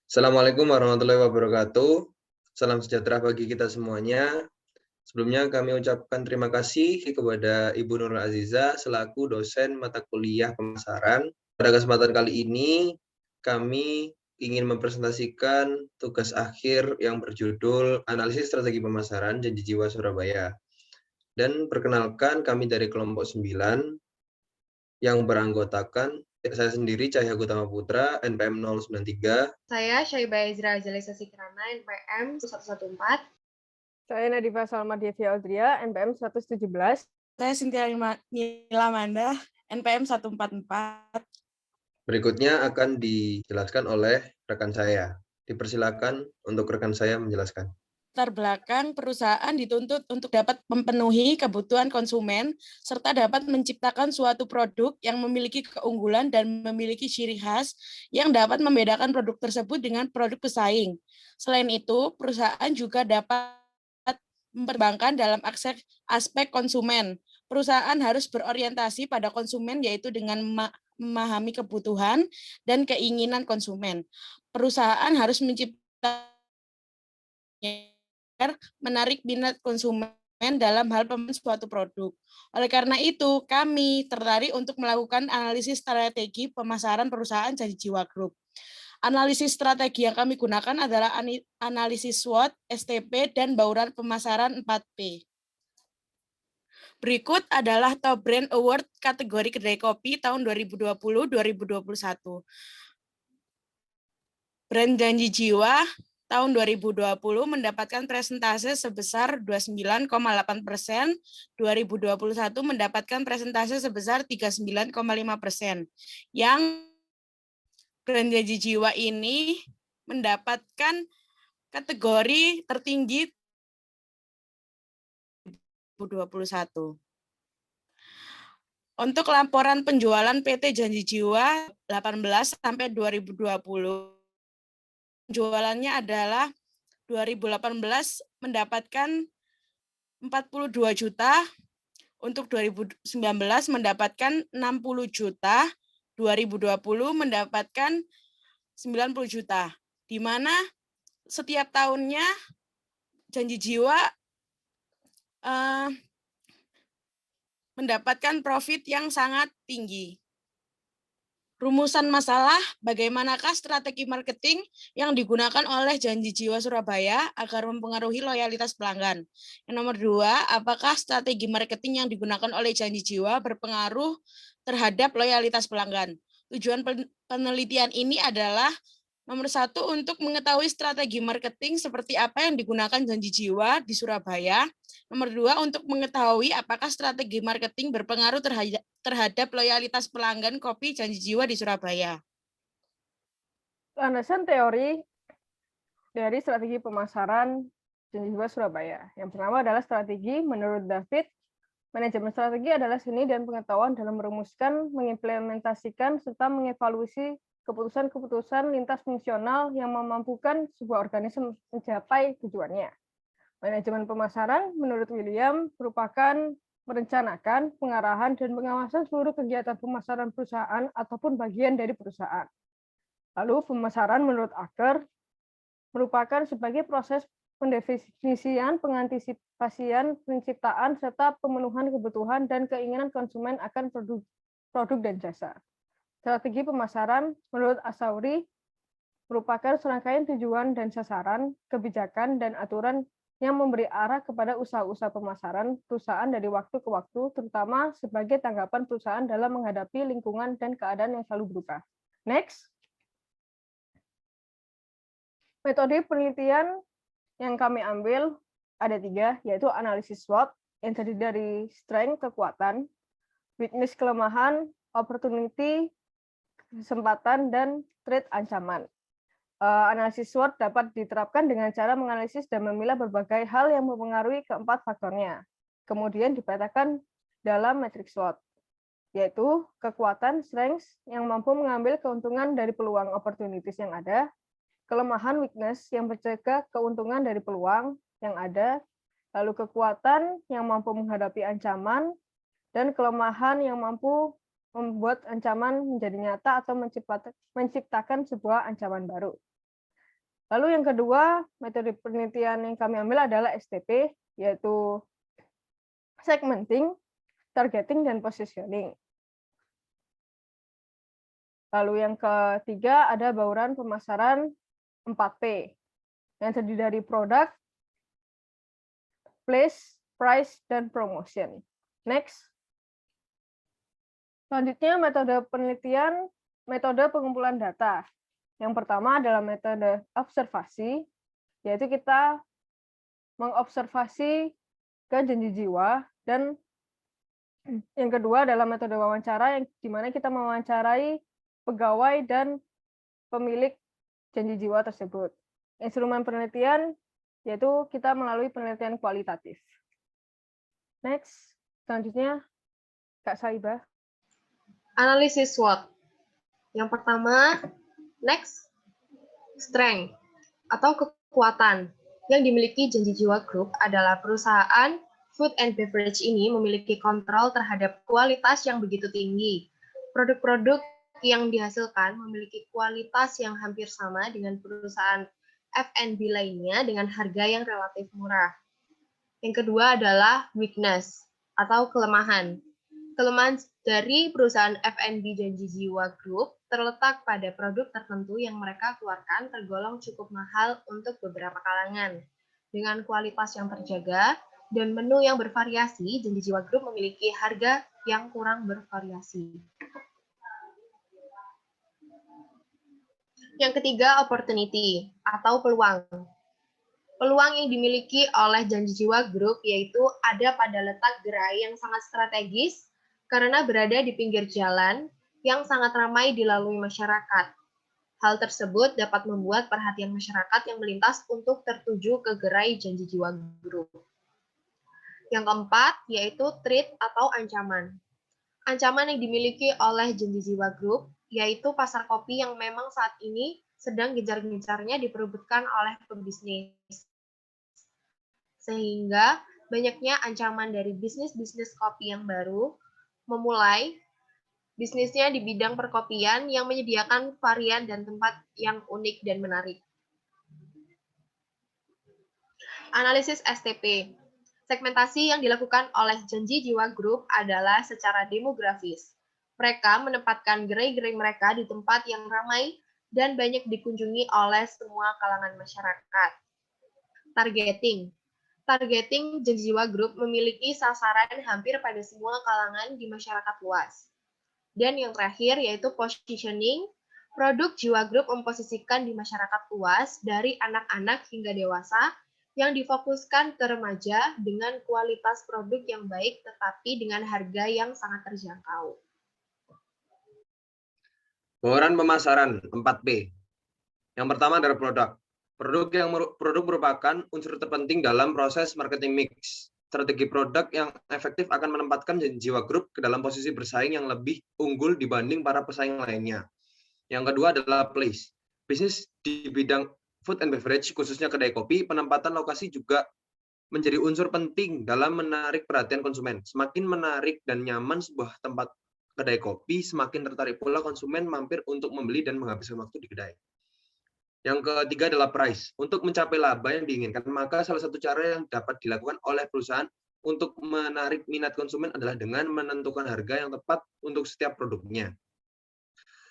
Assalamualaikum warahmatullahi wabarakatuh. Salam sejahtera bagi kita semuanya. Sebelumnya kami ucapkan terima kasih kepada Ibu Nurul Aziza selaku dosen mata kuliah pemasaran. Pada kesempatan kali ini kami ingin mempresentasikan tugas akhir yang berjudul Analisis Strategi Pemasaran Janji Jiwa Surabaya. Dan perkenalkan kami dari kelompok 9 yang beranggotakan saya sendiri Cahya Gutama Putra, NPM 093. Saya Syaibah Ezra Azalisa Sikrana, NPM 114. Saya Nadifa Salma Devia Audria, NPM 117. Saya Cynthia Nilamanda, NPM 144. Berikutnya akan dijelaskan oleh rekan saya. Dipersilakan untuk rekan saya menjelaskan. Latar belakang perusahaan dituntut untuk dapat memenuhi kebutuhan konsumen serta dapat menciptakan suatu produk yang memiliki keunggulan dan memiliki ciri khas yang dapat membedakan produk tersebut dengan produk pesaing. Selain itu, perusahaan juga dapat mempertimbangkan dalam aspek konsumen. Perusahaan harus berorientasi pada konsumen yaitu dengan memahami kebutuhan dan keinginan konsumen. Perusahaan harus menciptakan menarik minat konsumen dalam hal pembelian suatu produk. Oleh karena itu, kami tertarik untuk melakukan analisis strategi pemasaran perusahaan Janji Jiwa Group. Analisis strategi yang kami gunakan adalah analisis SWOT, STP, dan bauran pemasaran 4P. Berikut adalah Top Brand Award kategori kedai kopi tahun 2020-2021. Brand Janji Jiwa tahun 2020 mendapatkan presentase sebesar 29,8%, 2021 mendapatkan presentase sebesar 39,5%. Yang Brand Janji Jiwa ini mendapatkan kategori tertinggi 2021. Untuk laporan penjualan PT Janji Jiwa 18 sampai 2020, penjualannya adalah 2018 mendapatkan 42 juta, untuk 2019 mendapatkan 60 juta, 2020 mendapatkan 90 juta, di mana setiap tahunnya Janji Jiwa mendapatkan profit yang sangat tinggi. Rumusan masalah, bagaimanakah strategi marketing yang digunakan oleh Janji Jiwa Surabaya agar mempengaruhi loyalitas pelanggan? Yang nomor 2, apakah strategi marketing yang digunakan oleh Janji Jiwa berpengaruh terhadap loyalitas pelanggan? Tujuan penelitian ini adalah nomor 1, untuk mengetahui strategi marketing seperti apa yang digunakan Janji Jiwa di Surabaya. Nomor 2, untuk mengetahui apakah strategi marketing berpengaruh terhadap loyalitas pelanggan kopi Janji Jiwa di Surabaya. Landasan teori dari strategi pemasaran Janji Jiwa Surabaya. Yang pertama adalah strategi menurut David. Manajemen strategi adalah seni dan pengetahuan dalam merumuskan, mengimplementasikan, serta mengevaluasi keputusan-keputusan lintas fungsional yang memampukan sebuah organisme mencapai tujuannya. Manajemen pemasaran, menurut William, merupakan merencanakan, pengarahan, dan pengawasan seluruh kegiatan pemasaran perusahaan ataupun bagian dari perusahaan. Lalu pemasaran menurut Acker merupakan sebagai proses pendefinisian, pengantisipasian, penciptaan, serta pemenuhan kebutuhan dan keinginan konsumen akan produk dan jasa. Strategi pemasaran menurut Asauri merupakan serangkaian tujuan dan sasaran, kebijakan, dan aturan yang memberi arah kepada usaha-usaha pemasaran perusahaan dari waktu ke waktu, terutama sebagai tanggapan perusahaan dalam menghadapi lingkungan dan keadaan yang selalu berubah. Next. Metode penelitian yang kami ambil ada 3, yaitu analisis SWOT, yang terdiri dari strength, kekuatan, weakness, kelemahan, opportunity, kesempatan, dan threat, ancaman. Analisis SWOT dapat diterapkan dengan cara menganalisis dan memilah berbagai hal yang mempengaruhi keempat faktornya. Kemudian dipetakan dalam matriks SWOT, yaitu kekuatan, strengths, yang mampu mengambil keuntungan dari peluang opportunities yang ada, kelemahan, weakness, yang mencegah keuntungan dari peluang yang ada, lalu kekuatan yang mampu menghadapi ancaman, dan kelemahan yang mampu membuat ancaman menjadi nyata atau menciptakan sebuah ancaman baru. Lalu yang kedua, metode penelitian yang kami ambil adalah STP, yaitu segmenting, targeting, dan positioning. Lalu yang ketiga ada bauran pemasaran 4P, yang terdiri dari produk, place, price, dan promotion. Next. Selanjutnya metode penelitian, metode pengumpulan data. Yang pertama adalah metode observasi, yaitu kita mengobservasi ke janji jiwa, dan yang kedua adalah metode wawancara, yang di mana kita mewawancarai pegawai dan pemilik janji jiwa tersebut. Instrumen penelitian yaitu kita melalui penelitian kualitatif. Next, selanjutnya Kak Saibah. Analisis SWOT. Yang pertama, next, strength atau kekuatan yang dimiliki Janji Jiwa Group adalah perusahaan food and beverage ini memiliki kontrol terhadap kualitas yang begitu tinggi. Produk-produk yang dihasilkan memiliki kualitas yang hampir sama dengan perusahaan F&B lainnya dengan harga yang relatif murah. Yang kedua adalah weakness atau kelemahan. Kelemahan dari perusahaan F&B Janji Jiwa Group terletak pada produk tertentu yang mereka keluarkan tergolong cukup mahal untuk beberapa kalangan. Dengan kualitas yang terjaga dan menu yang bervariasi, Janji Jiwa Group memiliki harga yang kurang bervariasi. Yang ketiga, opportunity atau peluang. Peluang yang dimiliki oleh Janji Jiwa Group yaitu ada pada letak gerai yang sangat strategis karena berada di pinggir jalan yang sangat ramai dilalui masyarakat. Hal tersebut dapat membuat perhatian masyarakat yang melintas untuk tertuju ke gerai Janji Jiwa Group. Yang keempat, yaitu threat atau ancaman. Ancaman yang dimiliki oleh Janji Jiwa Group yaitu pasar kopi yang memang saat ini sedang gencar-gencarnya diperebutkan oleh pebisnis. Sehingga banyaknya ancaman dari bisnis-bisnis kopi yang baru memulai bisnisnya di bidang perkopian yang menyediakan varian dan tempat yang unik dan menarik. Analisis STP. Segmentasi yang dilakukan oleh Janji Jiwa Group adalah secara demografis. Mereka menempatkan gerai-gerai mereka di tempat yang ramai dan banyak dikunjungi oleh semua kalangan masyarakat. Targeting. Targeting Janji Jiwa Group memiliki sasaran hampir pada semua kalangan di masyarakat luas. Dan yang terakhir yaitu positioning. Produk Jiwa Group memposisikan di masyarakat luas dari anak-anak hingga dewasa yang difokuskan ke remaja dengan kualitas produk yang baik tetapi dengan harga yang sangat terjangkau. Bauran pemasaran 4P. Yang pertama adalah produk. Produk merupakan unsur terpenting dalam proses marketing mix. Strategi produk yang efektif akan menempatkan Jiwa Group ke dalam posisi bersaing yang lebih unggul dibanding para pesaing lainnya. Yang kedua adalah place. Bisnis di bidang food and beverage, khususnya kedai kopi, penempatan lokasi juga menjadi unsur penting dalam menarik perhatian konsumen. Semakin menarik dan nyaman sebuah tempat kedai kopi, semakin tertarik pula konsumen mampir untuk membeli dan menghabiskan waktu di kedai. Yang ketiga adalah price. Untuk mencapai laba yang diinginkan, maka salah satu cara yang dapat dilakukan oleh perusahaan untuk menarik minat konsumen adalah dengan menentukan harga yang tepat untuk setiap produknya.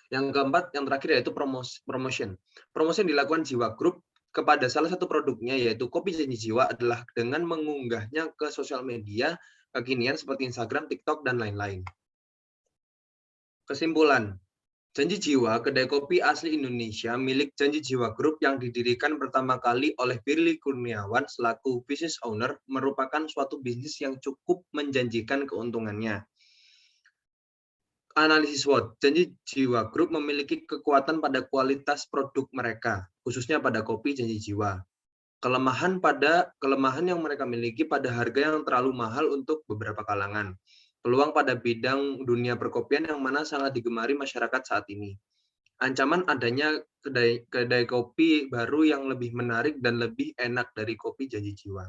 Yang keempat, yang terakhir yaitu promotion. Promosi yang dilakukan Jiwa Group kepada salah satu produknya yaitu Kopi Janji Jiwa adalah dengan mengunggahnya ke sosial media kekinian seperti Instagram, TikTok, dan lain-lain. Kesimpulan. Janji Jiwa, kedai kopi asli Indonesia milik Janji Jiwa Group yang didirikan pertama kali oleh Firly Kurniawan selaku business owner merupakan suatu bisnis yang cukup menjanjikan keuntungannya. Analisis SWOT. Janji Jiwa Group memiliki kekuatan pada kualitas produk mereka, khususnya pada kopi Janji Jiwa. Kelemahan yang mereka miliki pada harga yang terlalu mahal untuk beberapa kalangan. Peluang pada bidang dunia perkopian yang mana sangat digemari masyarakat saat ini. Ancaman adanya kedai kopi baru yang lebih menarik dan lebih enak dari kopi Janji Jiwa.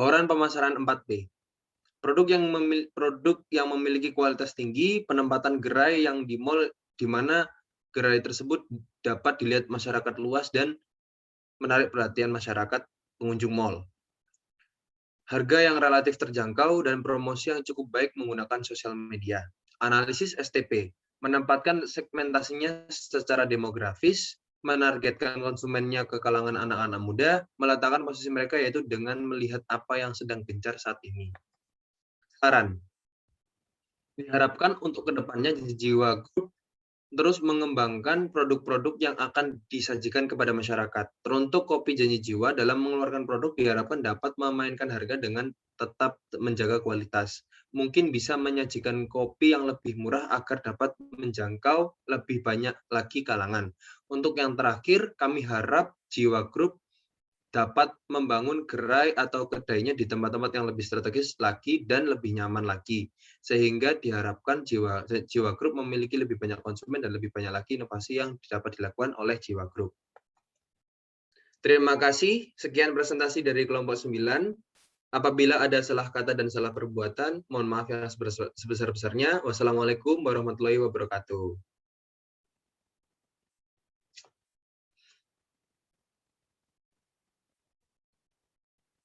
Bauran pemasaran 4P. Produk yang memiliki kualitas tinggi, penempatan gerai yang di mall di mana gerai tersebut dapat dilihat masyarakat luas dan menarik perhatian masyarakat pengunjung mall. Harga yang relatif terjangkau dan promosi yang cukup baik menggunakan sosial media. Analisis STP, menempatkan segmentasinya secara demografis, menargetkan konsumennya ke kalangan anak-anak muda, meletakkan posisi mereka yaitu dengan melihat apa yang sedang gencar saat ini. Saran, diharapkan untuk kedepannya Jiwa Group terus mengembangkan produk-produk yang akan disajikan kepada masyarakat. Teruntuk Kopi Janji Jiwa dalam mengeluarkan produk diharapkan dapat memainkan harga dengan tetap menjaga kualitas. Mungkin bisa menyajikan kopi yang lebih murah agar dapat menjangkau lebih banyak lagi kalangan. Untuk yang terakhir, kami harap Jiwa Group dapat membangun gerai atau kedainya di tempat-tempat yang lebih strategis lagi dan lebih nyaman lagi. Sehingga diharapkan Jiwa Group memiliki lebih banyak konsumen dan lebih banyak lagi inovasi yang dapat dilakukan oleh Jiwa Group. Terima kasih. Sekian presentasi dari kelompok 9. Apabila ada salah kata dan salah perbuatan, mohon maaf yang sebesar-besarnya. Wassalamualaikum warahmatullahi wabarakatuh.